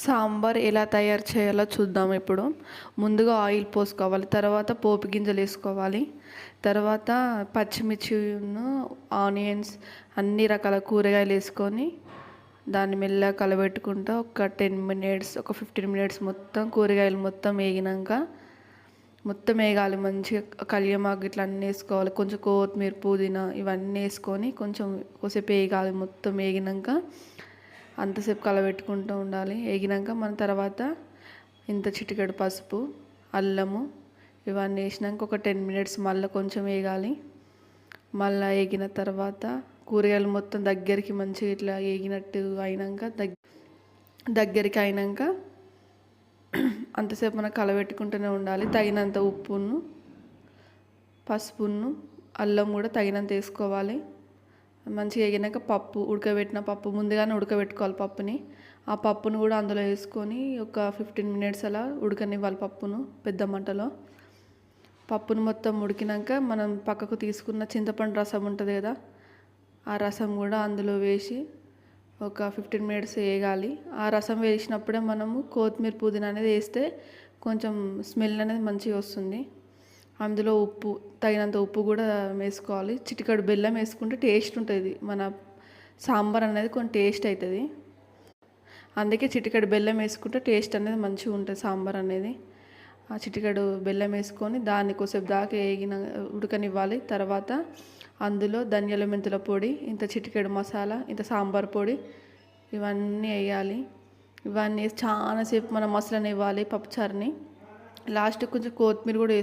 సాంబార్ ఎలా తయారు చేయాలో చూద్దాం ఇప్పుడు. ముందుగా ఆయిల్ పోసుకోవాలి, తర్వాత పోపు గింజలు వేసుకోవాలి, తర్వాత పచ్చిమిర్చిను ఆనియన్స్ అన్ని రకాల కూరగాయలు వేసుకొని దాన్ని మెల్లగా కలబెట్టుకుంటా ఒక 10 మినిట్స్ ఒక 15 మినిట్స్ మొత్తం కూరగాయలు మొత్తం వేగినాక మొత్తం వేగాలి. మంచిగా కళ్యమాకు ఇట్లా అన్నీ వేసుకోవాలి, కొంచెం కొత్తిమీర పుదీనా ఇవన్నీ వేసుకొని కొంచెం కొద్దిసేపు వేగాలి. మొత్తం వేగినాక అంతసేపు కలబెట్టుకుంటూ ఉండాలి. వేగినాక మన తర్వాత ఇంత చిటికెడు పసుపు, అల్లము ఇవన్నీ వేసినాక ఒక 10 మినిట్స్ మళ్ళీ కొంచెం వేగాలి. మళ్ళీ వేగిన తర్వాత కూరగాయలు మొత్తం దగ్గరికి మంచిగా ఇట్లా వేగినట్టు అయినాక దగ్గరికి అయినాక అంతసేపు మనం కలబెట్టుకుంటూనే ఉండాలి. తగినంత ఉప్పును, పసుపును, అల్లం కూడా తగినంత వేసుకోవాలి. మంచిగా వేగినాక పప్పు, ఉడకబెట్టిన పప్పు ముందుగానే ఉడకబెట్టుకోవాలి పప్పుని. ఆ పప్పును కూడా అందులో వేసుకొని ఒక 15 మినిట్స్ అలా ఉడకనివ్వాలి పప్పును పెద్ద మంటలో. పప్పును మొత్తం ఉడికినాక మనం పక్కకు తీసుకున్న చింతపండు రసం ఉంటుంది కదా, ఆ రసం కూడా అందులో వేసి ఒక 15 మినిట్స్ వేగాలి. ఆ రసం వేసినప్పుడే మనము కొత్తిమీర పుదీనా అనేది వేస్తే కొంచెం స్మెల్ అనేది మంచిగా వస్తుంది. అందులో ఉప్పు, తగినంత ఉప్పు కూడా వేసుకోవాలి. చిటికెడు బెల్లం వేసుకుంటే టేస్ట్ ఉంటుంది, మన సాంబార్ అనేది కొంచెం టేస్ట్ అవుతుంది. అందుకే చిటికెడు బెల్లం వేసుకుంటే టేస్ట్ అనేది మంచిగా ఉంటుంది సాంబార్ అనేది. ఆ చిటికెడు బెల్లం వేసుకొని దాన్ని కొద్దిసేపు దాకా ఉడకనివ్వాలి. తర్వాత అందులో ధనియాల మెంతుల పొడి, ఇంత చిటికెడు మసాలా, ఇంత సాంబార్ పొడి ఇవన్నీ వేయాలి. ఇవన్నీ వేసి చాలాసేపు మనం మసలనివ్వాలి పప్పుచారుని. లాస్ట్కి కొంచెం కొత్తిమీర కూడా